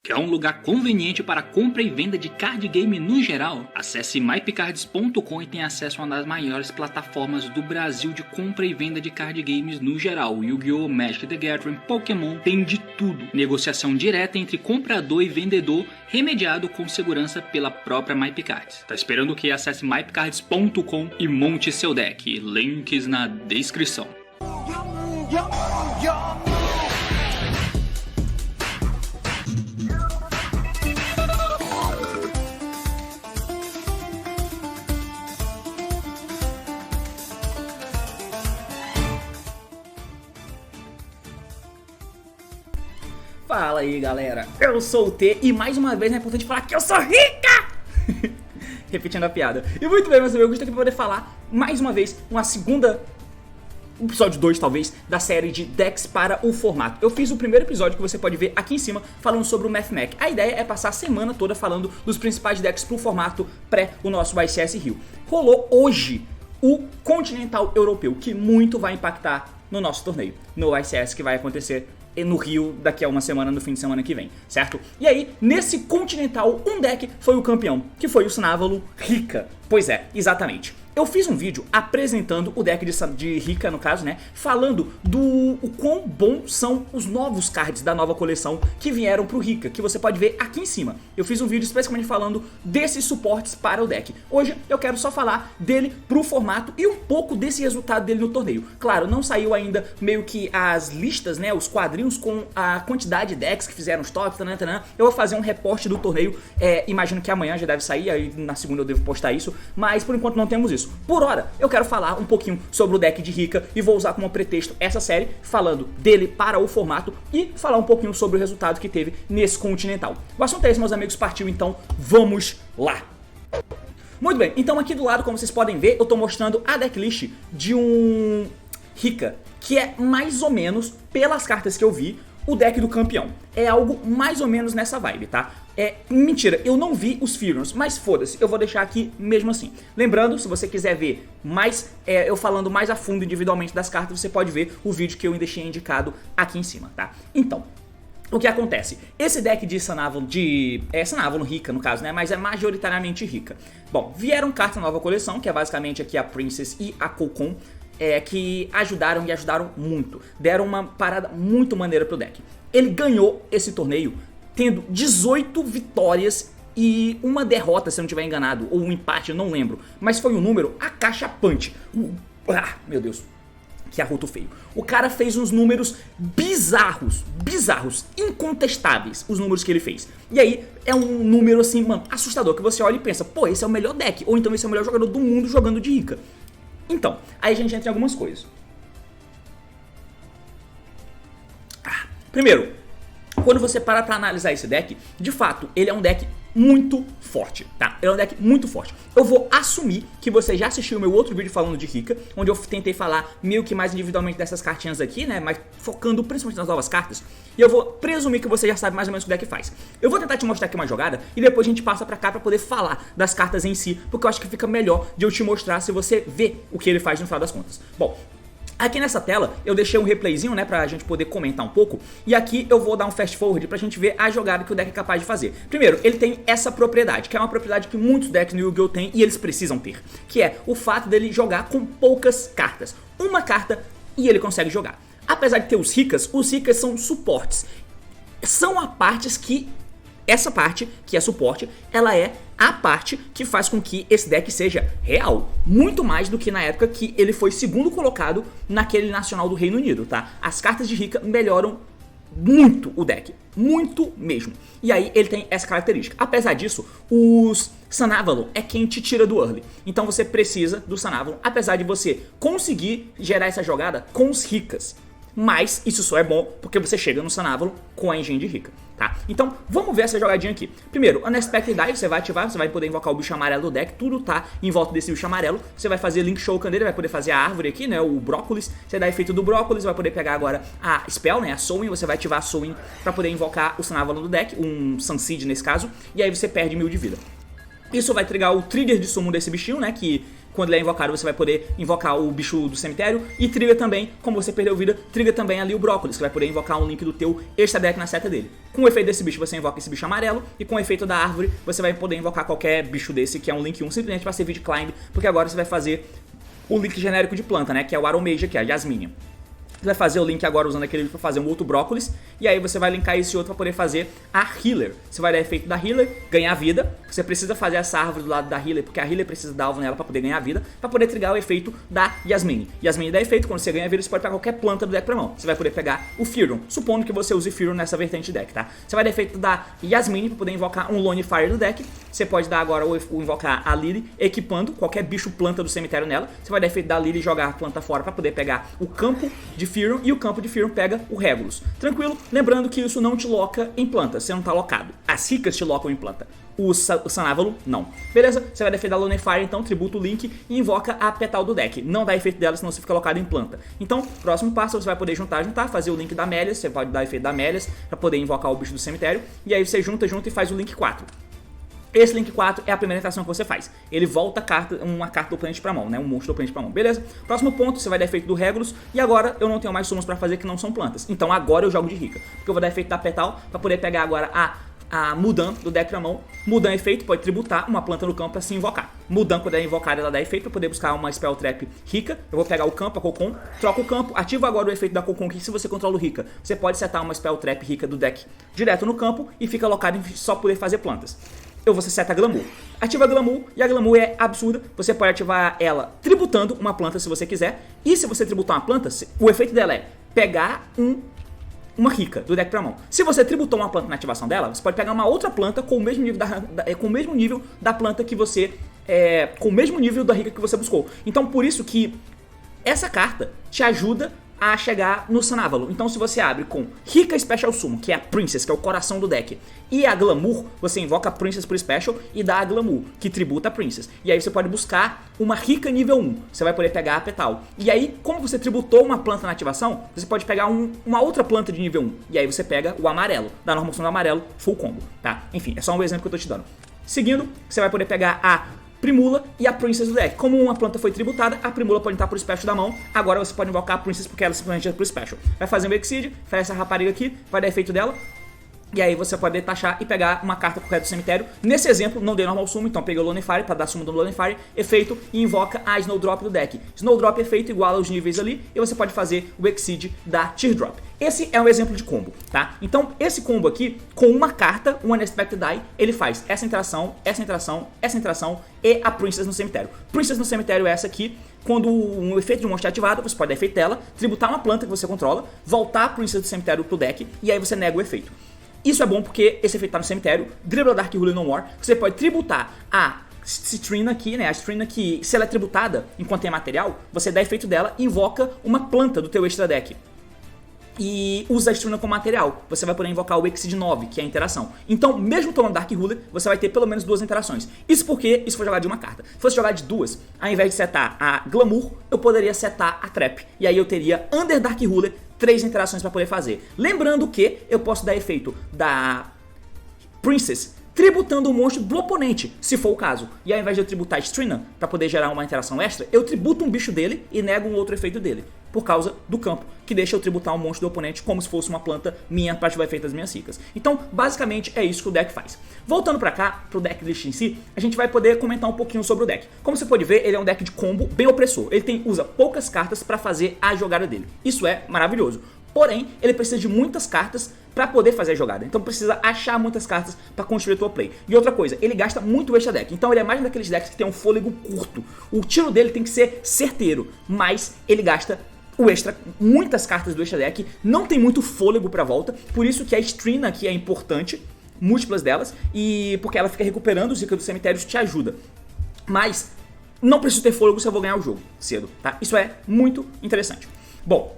Quer um lugar conveniente para compra e venda de card game no geral? Acesse mypicards.com e tenha acesso a uma das maiores plataformas do Brasil de compra e venda de card games no geral. Yu-Gi-Oh!, Magic the Gathering, Pokémon, tem de tudo. Negociação direta entre comprador e vendedor, remediado com segurança pela própria MyPicards. Tá esperando o que? Acesse mypicards.com e monte seu deck. Links na descrição. Fala aí galera, eu sou o T e mais uma vez é importante falar que eu sou rica! Repetindo a piada. E muito bem, meus amigos, eu estou aqui para poder falar mais uma vez uma segunda, episódio 2 talvez, da série de decks para o formato. Eu fiz o primeiro episódio que você pode ver aqui em cima falando sobre o MathMech. A ideia é passar a semana toda falando dos principais decks para o formato pré o nosso YCS Rio. Rolou hoje o Continental Europeu, que muito vai impactar no nosso torneio, no YCS que vai acontecer no Rio daqui a uma semana, no fim de semana que vem, certo? E aí, nesse Continental, um deck foi o campeão, que foi o Snavalo Rika. Pois é, exatamente. Eu fiz um vídeo apresentando o deck de Rika, no caso, né? Falando do quão bom são os novos cards da nova coleção que vieram pro Rika, que você pode ver aqui em cima. Eu fiz um vídeo especificamente falando desses suportes para o deck. Hoje eu quero só falar dele pro formato e um pouco desse resultado dele no torneio. Claro, não saiu ainda meio que as listas, né? Os quadrinhos com a quantidade de decks que fizeram os tops, Eu vou fazer um reporte do torneio, imagino que amanhã já deve sair, aí na segunda eu devo postar isso, mas por enquanto não temos isso. Por hora, eu quero falar um pouquinho sobre o deck de Rika e vou usar como pretexto essa série, falando dele para o formato e falar um pouquinho sobre o resultado que teve nesse Continental. O assunto é esse, meus amigos, partiu, então vamos lá! Muito bem, então aqui do lado, como vocês podem ver, eu tô mostrando a decklist de um Rika, que é mais ou menos, pelas cartas que eu vi, o deck do campeão. É algo mais ou menos nessa vibe, tá? Mentira, eu não vi os Furions, mas foda-se, eu vou deixar aqui mesmo assim. Lembrando, se você quiser ver mais, eu falando mais a fundo individualmente das cartas, você pode ver o vídeo que eu deixei indicado aqui em cima, tá? Então, o que acontece? Esse deck de Snavalo, Snavalo Rika no caso, né? Mas é majoritariamente Rika. Bom, vieram cartas na nova coleção, que é basicamente aqui a Princess e a Kokon, que ajudaram e ajudaram muito. Deram uma parada muito maneira pro deck. Ele ganhou esse torneio tendo 18 vitórias e uma derrota, se eu não estiver enganado, ou um empate, eu não lembro. Mas foi um número acachapante. Meu Deus, que arroto feio. O cara fez uns números bizarros, incontestáveis, os números que ele fez. E aí, é um número assim, mano, assustador, que você olha e pensa, pô, esse é o melhor deck, ou então esse é o melhor jogador do mundo jogando de Rika. Então, aí a gente entra em algumas coisas. Primeiro, quando você para pra analisar esse deck, de fato, ele é um deck muito forte, tá? Ele é um deck muito forte. Eu vou assumir que você já assistiu o meu outro vídeo falando de Rika, onde eu tentei falar meio que mais individualmente dessas cartinhas aqui, né? Mas focando principalmente nas novas cartas. E eu vou presumir que você já sabe mais ou menos o que o deck faz. Eu vou tentar te mostrar aqui uma jogada e depois a gente passa pra cá pra poder falar das cartas em si, porque eu acho que fica melhor de eu te mostrar se você vê o que ele faz no final das contas. Bom, aqui nessa tela eu deixei um replayzinho, né, pra gente poder comentar um pouco. E aqui eu vou dar um fast forward pra gente ver a jogada que o deck é capaz de fazer. Primeiro, ele tem essa propriedade, que é uma propriedade que muitos decks no Yu-Gi-Oh! Têm e eles precisam ter, que é o fato dele jogar com poucas cartas. Uma carta e ele consegue jogar. Apesar de ter os Rikas são suportes. São a partes que... Essa parte, que é suporte, ela é a parte que faz com que esse deck seja real. Muito mais do que na época que ele foi segundo colocado naquele nacional do Reino Unido, tá? As cartas de Rika melhoram muito o deck. Muito mesmo. E aí ele tem essa característica. Apesar disso, os Snavalo é quem te tira do early. Então você precisa do Snavalo, apesar de você conseguir gerar essa jogada com os Rikas. Mas isso só é bom porque você chega no Snavalo com a engine de Rika, tá? Então vamos ver essa jogadinha aqui. Primeiro, Unexpected Dive você vai ativar, você vai poder invocar o bicho amarelo do deck. Tudo tá em volta desse bicho amarelo. Você vai fazer Link Showcan dele, vai poder fazer a árvore aqui, né, o brócolis. Você dá efeito do brócolis, vai poder pegar agora a Spell, né, a Sowing. Você vai ativar a Sowing pra poder invocar o Snavalo do deck, um Sunseed nesse caso. E aí você perde 1000 de vida. Isso vai trigar o trigger de summon desse bichinho, né, que quando ele é invocado, você vai poder invocar o bicho do cemitério. E triga também, como você perdeu vida, triga também ali o brócolis, que vai poder invocar um link do teu extra deck na seta dele. Com o efeito desse bicho, você invoca esse bicho amarelo. E com o efeito da árvore, você vai poder invocar qualquer bicho desse, que é um link 1, simplesmente para servir de climb. Porque agora você vai fazer o link genérico de planta, né? Que é o Aromage, que é a Jasmine. Você vai fazer o link agora usando aquele para fazer um outro brócolis. E aí você vai linkar esse outro para poder fazer a Healer. Você vai dar efeito da Healer, ganhar vida. Você precisa fazer essa árvore do lado da Healer, porque a Healer precisa dar alvo nela para poder ganhar vida, para poder trigar o efeito da Jasmine. Jasmine dá efeito, quando você ganha vida, você pode pegar qualquer planta do deck pra mão. Você vai poder pegar o Fearon, supondo que você use Fearon nessa vertente de deck, tá? Você vai dar efeito da Jasmine para poder invocar um Lone Fire do deck. Você pode dar agora o invocar a Lily, equipando qualquer bicho planta do cemitério nela. Você vai dar efeito da Lily e jogar a planta fora para poder pegar o campo de Fearon, e o campo de Fearon pega o Regulus. Tranquilo? Lembrando que isso não te loca em planta, você não tá locado. As ricas te locam em planta. O Sanávalo, não. Beleza? Você vai dar efeito da Lone Fire, então tributa o Link e invoca a Petal do deck. Não dá efeito dela, senão você fica locado em planta. Então, próximo passo, você vai poder juntar, fazer o Link da Melias. Você pode dar efeito da Melias para poder invocar o bicho do cemitério. E aí você junta e faz o Link 4. Esse Link 4 é a primeira interação que você faz. Ele volta uma carta do oponente pra mão, né? Um monstro do oponente pra mão, beleza? Próximo ponto, você vai dar efeito do Regulus. E agora eu não tenho mais summons pra fazer que não são plantas. Então agora eu jogo de rica, porque eu vou dar efeito da Petal pra poder pegar agora a Mudan do deck pra mão. Mudan efeito, pode tributar uma planta no campo pra se invocar. Mudan, quando é invocada, ela dá efeito pra poder buscar uma Spell Trap rica. Eu vou pegar o campo, a Cocon, troco o campo, ativa agora o efeito da Cocon, que se você controla o rica, você pode setar uma Spell Trap rica do deck direto no campo e fica alocado em só poder fazer plantas. Você seta a Glamour. Ativa a Glamour, e a Glamour é absurda. Você pode ativar ela tributando uma planta se você quiser. E se você tributar uma planta, o efeito dela é pegar uma rica do deck pra mão. Se você tributou uma planta na ativação dela, você pode pegar uma outra planta com o mesmo nível com o mesmo nível da planta que você... com o mesmo nível da rica que você buscou. Então por isso que essa carta te ajuda a chegar no Sanávalo. Então se você abre com Rica Special Summon, que é a Princess, que é o coração do deck, e a Glamour, você invoca a Princess por Special e dá a Glamour, que tributa a Princess. E aí você pode buscar uma Rica nível 1, você vai poder pegar a Petal. E aí, como você tributou uma planta na ativação, você pode pegar uma outra planta de nível 1. E aí você pega o amarelo, dá a normação do amarelo, full combo, tá? Enfim, é só um exemplo que eu tô te dando. Seguindo, você vai poder pegar a Primula e a Princess do deck. Como uma planta foi tributada, a Primula pode entrar por Special da mão. Agora você pode invocar a Princess porque ela simplesmente é por Special. Vai fazer um Exceed, faz essa rapariga aqui, vai dar efeito dela. E aí você pode taxar e pegar uma carta qualquer do cemitério. Nesse exemplo, não dei normal summon, então peguei o Lone Fire para dar summon do Lone Fire, efeito, e invoca a Snowdrop do deck. Snowdrop efeito iguala os níveis ali, e você pode fazer o Exceed da Teardrop. Esse é um exemplo de combo, tá? Então, esse combo aqui, com uma carta, um Unexpected Die, ele faz essa interação, essa interação, essa interação e a Princess no cemitério. Princess no cemitério é essa aqui. Quando um efeito de um monstro é ativado, você pode dar efeito dela, tributar uma planta que você controla, voltar a Princess do cemitério pro deck, e aí você nega o efeito. Isso é bom porque esse efeito tá no cemitério, dribla Dark Ruler No More, você pode tributar a Citrina aqui, né, a Citrina que, se ela é tributada enquanto tem material, você dá efeito dela e invoca uma planta do teu extra deck. E usa a Citrina como material, você vai poder invocar o Exceed 9, que é a interação. Então, mesmo tomando Dark Ruler, você vai ter pelo menos 2 interações. Isso porque isso foi jogado de uma carta. Se fosse jogar de 2, ao invés de setar a Glamour, eu poderia setar a Trap. E aí eu teria Under Dark Ruler 3 interações para poder fazer. Lembrando que eu posso dar efeito da Princess tributando o monstro do oponente, se for o caso. E ao invés de eu tributar a Citrina para poder gerar uma interação extra, eu tributo um bicho dele e nego um outro efeito dele, por causa do campo, que deixa eu tributar um monstro do oponente como se fosse uma planta minha para ativar efeito das minhas ricas. Então, basicamente, é isso que o deck faz. Voltando pra cá, pro deck list em si, a gente vai poder comentar um pouquinho sobre o deck. Como você pode ver, ele é um deck de combo bem opressor. Ele usa poucas cartas para fazer a jogada dele. Isso é maravilhoso. Porém, ele precisa de muitas cartas para poder fazer a jogada. Então precisa achar muitas cartas para construir a tua play. E outra coisa, ele gasta muito extra deck. Então ele é mais um daqueles decks que tem um fôlego curto. O tiro dele tem que ser certeiro, mas ele gasta o extra, muitas cartas do extra deck, não tem muito fôlego pra volta, por isso que a Citrina aqui é importante, múltiplas delas, e porque ela fica recuperando os ricas dos cemitérios, te ajuda. Mas não preciso ter fôlego se eu vou ganhar o jogo cedo, tá? Isso é muito interessante. Bom,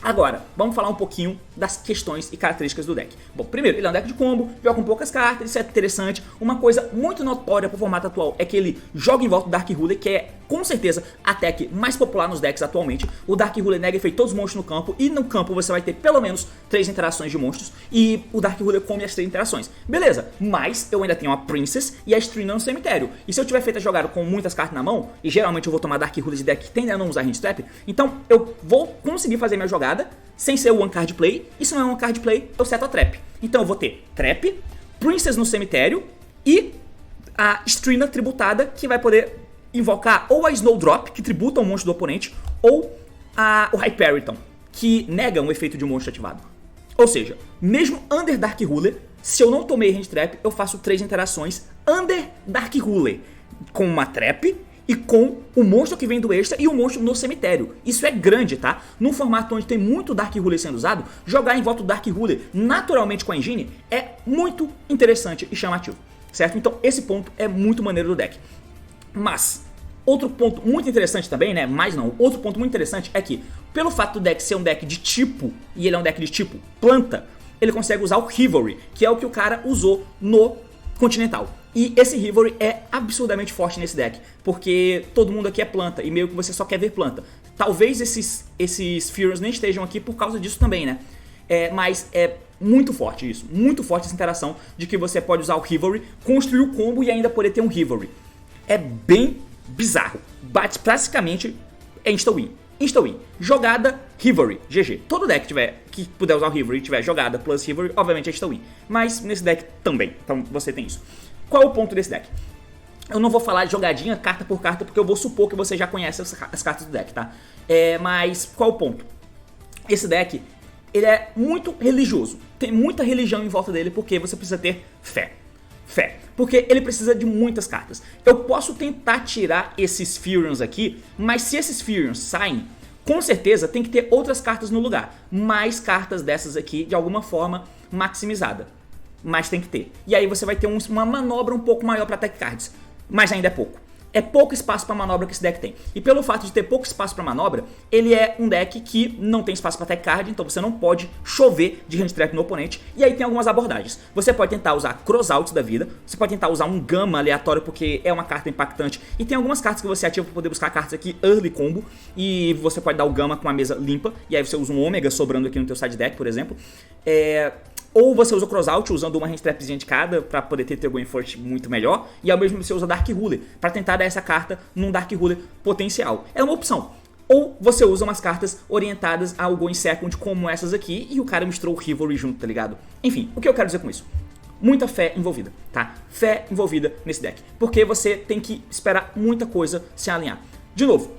agora, vamos falar um pouquinho das questões e características do deck. Bom, primeiro, ele é um deck de combo, joga com poucas cartas, isso é interessante. Uma coisa muito notória pro formato atual é que ele joga em volta do Dark Ruler, que é com certeza a tech mais popular nos decks atualmente. O Dark Ruler nega efeito todos os monstros no campo, e no campo você vai ter pelo menos 3 interações de monstros, e o Dark Ruler come as 3 interações. Beleza, mas eu ainda tenho a Princess e a Strina no cemitério. E se eu tiver feito a jogada com muitas cartas na mão, e geralmente eu vou tomar Dark Ruler de deck que tende a não usar Hand Trap, então eu vou conseguir fazer minha jogada sem ser o One Card Play, e se não é um One Card Play, eu seto a Trap. Então eu vou ter Trap, Princess no cemitério e a Strina tributada, que vai poder invocar ou a Snowdrop, que tributa um monstro do oponente, ou o Hyperiton, que nega um efeito de um monstro ativado. Ou seja, mesmo Under Dark Ruler, se eu não tomei Hand Trap, eu faço 3 interações Under Dark Ruler, com uma Trap e com o monstro que vem do extra e o monstro no cemitério. Isso é grande, tá? Num formato onde tem muito Dark Ruler sendo usado, jogar em volta do Dark Ruler naturalmente com a engine é muito interessante e chamativo, certo? Então esse ponto é muito maneiro do deck. Mas outro ponto muito interessante também, né? Mas não, outro ponto muito interessante é que, pelo fato do deck ser um deck de tipo, e ele é um deck de tipo planta, ele consegue usar o Rivalry, que é o que o cara usou no Continental. E esse Rivalry é absurdamente forte nesse deck, porque todo mundo aqui é planta, e meio que você só quer ver planta. Talvez esses Furions nem estejam aqui por causa disso também, né? Mas é muito forte isso, muito forte essa interação de que você pode usar o Rivalry, construir o combo e ainda poder ter um Rivalry. É bem bizarro. Bate praticamente é insta-win. Insta-win. Jogada, Rivalry, GG. Todo deck que puder usar o Rivalry tiver jogada plus Rivalry, obviamente é insta-win. Mas nesse deck também. Então você tem isso. Qual é o ponto desse deck? Eu não vou falar de jogadinha carta por carta, porque eu vou supor que você já conhece as cartas do deck, tá? Mas qual é o ponto? Esse deck, ele é muito religioso. Tem muita religião em volta dele, porque você precisa ter fé. Fé, porque ele precisa de muitas cartas. Eu posso tentar tirar esses Furions aqui, mas se esses Furions saem, com certeza tem que ter outras cartas no lugar. Mais cartas dessas aqui, de alguma forma, maximizada. Mas tem que ter. E aí você vai ter uma manobra um pouco maior para Tech Cards, mas ainda é pouco. É pouco espaço para manobra que esse deck tem. E pelo fato de ter pouco espaço para manobra, ele é um deck que não tem espaço para Tech Card, então você não pode chover de Hand Trap no oponente. E aí tem algumas abordagens. Você pode tentar usar Cross Out da vida, você pode tentar usar um Gama aleatório porque é uma carta impactante. E tem algumas cartas que você ativa para poder buscar cartas aqui Early Combo, e você pode dar o Gama com uma mesa limpa, e aí você usa um Ômega sobrando aqui no teu side deck, por exemplo. Ou você usa o Crossout usando uma Hand Trapzinha de cada para poder ter teu Going First muito melhor. E ao mesmo tempo você usa Dark Ruler para tentar dar essa carta num Dark Ruler potencial. É uma opção. Ou você usa umas cartas orientadas ao Going Second como essas aqui, e o cara misturou o Rivalry junto, tá ligado? Enfim, o que eu quero dizer com isso? Muita fé envolvida, tá? Fé envolvida nesse deck. Porque você tem que esperar muita coisa se alinhar. De novo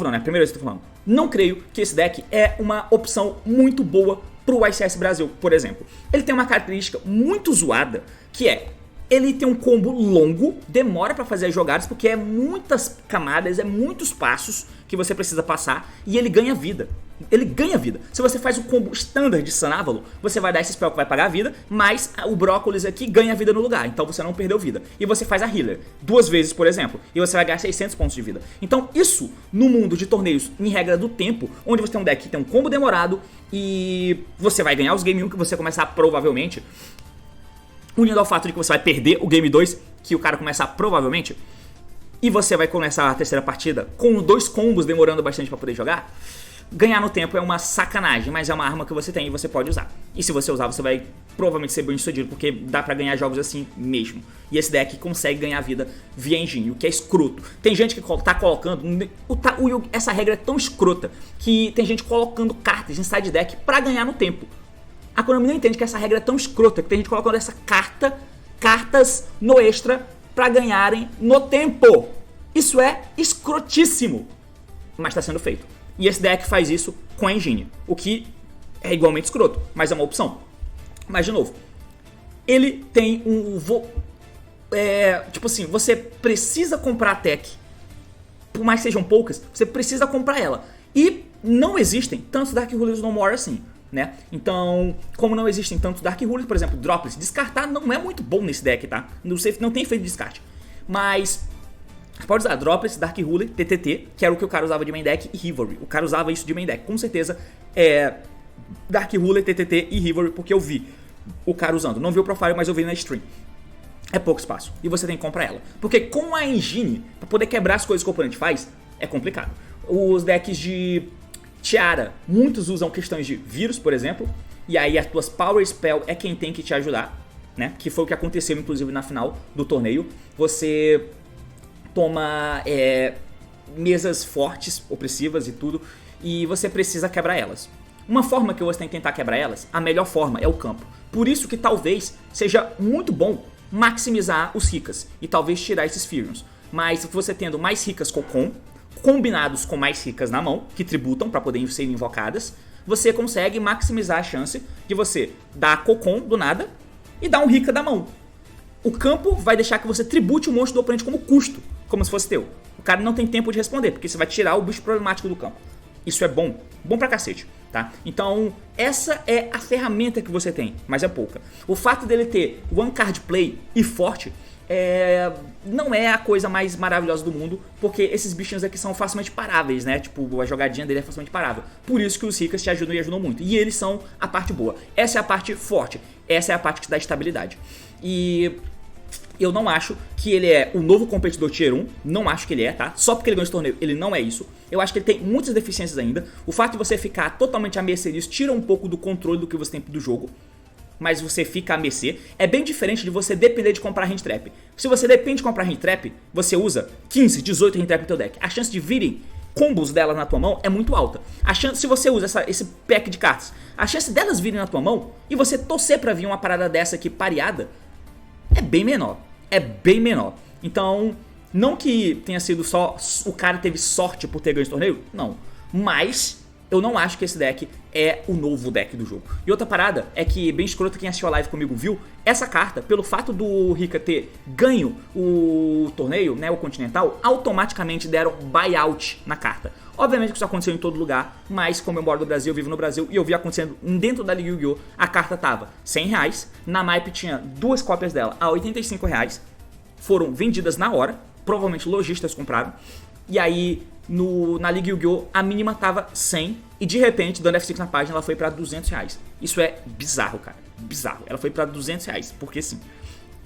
não, né? Primeira vez que eu tô falando. Não creio que esse deck é uma opção muito boa pro ICS Brasil, por exemplo. Ele tem uma característica muito zoada, que é, ele tem um combo longo, demora pra fazer as jogadas, porque é muitas camadas, é muitos passos que você precisa passar, e ele ganha vida. Ele ganha vida. Se você faz o combo standard de Sanávalo, você vai dar esse spell que vai pagar a vida, mas o Brócolis aqui ganha vida no lugar, então você não perdeu vida. E você faz a healer 2 vezes, por exemplo, e você vai ganhar 600 pontos de vida. Então isso, no mundo de torneios em regra do tempo, onde você tem um deck que tem um combo demorado, e você vai ganhar os Game 1 que você começar provavelmente, unindo ao fato de que você vai perder o Game 2, que o cara começar provavelmente, e você vai começar a terceira partida com 2 combos demorando bastante pra poder jogar. Ganhar no tempo é uma sacanagem, mas é uma arma que você tem e você pode usar. E se você usar, você vai provavelmente ser bem sucedido, porque dá pra ganhar jogos assim mesmo. E esse deck consegue ganhar vida via engine, o que é escroto. Tem gente que tá colocando... essa regra é tão escrota que tem gente colocando cartas em side deck pra ganhar no tempo. A Konami não entende que essa regra é tão escrota que tem gente colocando cartas no extra pra ganharem no tempo. Isso é escrotíssimo, mas tá sendo feito. E esse deck faz isso com a engine, o que é igualmente escroto, mas é uma opção. Mas de novo, ele tem tipo assim, você precisa comprar a tech, por mais que sejam poucas, você precisa comprar ela. E não existem tantos Dark Rulers no More assim, né? Então, como não existem tantos Dark Rulers, por exemplo, Dropless, descartar não é muito bom nesse deck, tá? Não tem efeito de descarte. Mas você pode usar Dropless, Dark Ruler, TTT, que era o que o cara usava de main deck, e Rivalry. O cara usava isso de main deck, com certeza. Dark Ruler, TTT e Rivalry, porque eu vi o cara usando. Não vi o profile, mas eu vi na stream. é pouco espaço e você tem que comprar ela. Porque com a engine, pra poder quebrar as coisas que o oponente faz, é complicado. Os decks de Tiara, muitos usam questões de vírus, por exemplo, e aí as tuas Power Spell é quem tem que te ajudar, né? Que foi o que aconteceu inclusive na final do torneio. Você toma mesas fortes, opressivas e tudo, e você precisa quebrar elas. Uma forma que você tem que tentar quebrar elas, a melhor forma é o campo. Por isso que talvez seja muito bom maximizar os Ricas e talvez tirar esses Furions. Mas você tendo mais Ricas Cocon, combinados com mais Ricas na mão, que tributam para poderem ser invocadas, você consegue maximizar a chance de você dar Cocon do nada e dar um Rica da mão. O campo vai deixar que você tribute o monstro do oponente como custo, como se fosse teu. O cara não tem tempo de responder, porque você vai tirar o bicho problemático do campo. Isso é bom pra cacete, tá? Então, essa é a ferramenta que você tem, mas é pouca. O fato dele ter one card play e forte não é a coisa mais maravilhosa do mundo, porque esses bichinhos aqui são facilmente paráveis, né? Tipo, a jogadinha dele é facilmente parável. Por isso que os Ricas te ajudam e ajudam muito. E eles são a parte boa. Essa é a parte forte. Essa é a parte que dá estabilidade. E eu não acho que ele é o novo competidor Tier 1, não acho que ele é, tá? Só porque ele ganhou esse torneio, ele não é isso. Eu acho que ele tem muitas deficiências ainda. O fato de você ficar totalmente à mercê disso tira um pouco do controle do que você tem do jogo, mas você fica à mercê. É bem diferente de você depender de comprar hand trap. Se você depende de comprar hand trap, você usa 15, 18 hand trap no teu deck. A chance de virem combos delas na tua mão é muito alta. A chance, se você usa esse pack de cartas, a chance delas virem na tua mão e você torcer pra vir uma parada dessa aqui pareada é bem menor. É bem menor. Então, não que tenha sido só o cara teve sorte por ter ganho esse torneio, não. Mas eu não acho que esse deck é o novo deck do jogo. E outra parada é que, bem escroto, quem assistiu a live comigo viu, essa carta, pelo fato do Rica ter ganho o torneio, né, o Continental, automaticamente deram buyout na carta. Obviamente que isso aconteceu em todo lugar, mas como eu moro no Brasil, eu vivo no Brasil, e eu vi acontecendo dentro da Liga Yu-Gi-Oh! A carta tava R$100, na MAIP tinha 2 cópias dela a R$85, foram vendidas na hora, provavelmente lojistas compraram, e aí na Liga Yu-Gi-Oh! A mínima tava 100, e de repente, dando F5 na página, ela foi pra R$200. Isso é bizarro, cara, bizarro. Ela foi pra R$200, porque sim.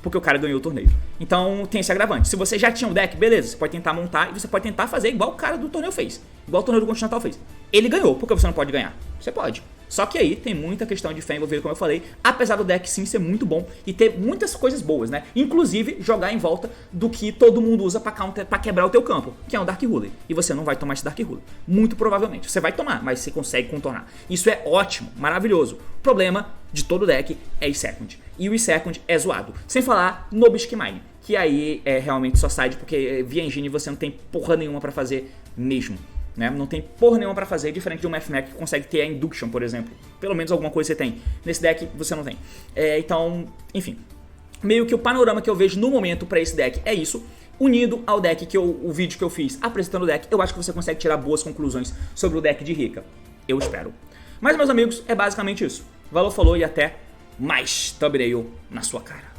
Porque o cara ganhou o torneio. Então tem esse agravante. Se você já tinha um deck, beleza, você pode tentar montar e você pode tentar fazer igual o cara do torneio fez. Igual o torneio do Continental fez. Ele ganhou, por que você não pode ganhar? Você pode. Só que aí tem muita questão de fé envolvida, como eu falei. Apesar do deck sim ser muito bom e ter muitas coisas boas, né? Inclusive jogar em volta do que todo mundo usa pra quebrar o teu campo, que é um Dark Ruler. E você não vai tomar esse Dark Ruler. Muito provavelmente. Você vai tomar, mas você consegue contornar. Isso é ótimo, maravilhoso. O problema de todo deck é o Second. E o Second é zoado. Sem falar no Mystic Mine, que aí é realmente só side, porque via engine você não tem porra nenhuma pra fazer mesmo. Né? Não tem porra nenhuma pra fazer, diferente de um Mathmech que consegue ter a Induction, por exemplo. Pelo menos alguma coisa você tem. Nesse deck você não tem. Então, enfim. Meio que o panorama que eu vejo no momento pra esse deck é isso. Unido ao deck o vídeo que eu fiz apresentando o deck, eu acho que você consegue tirar boas conclusões sobre o deck de Rica. Eu espero. Mas, meus amigos, é basicamente isso. Valeu, falou e até mais thumbnail na sua cara.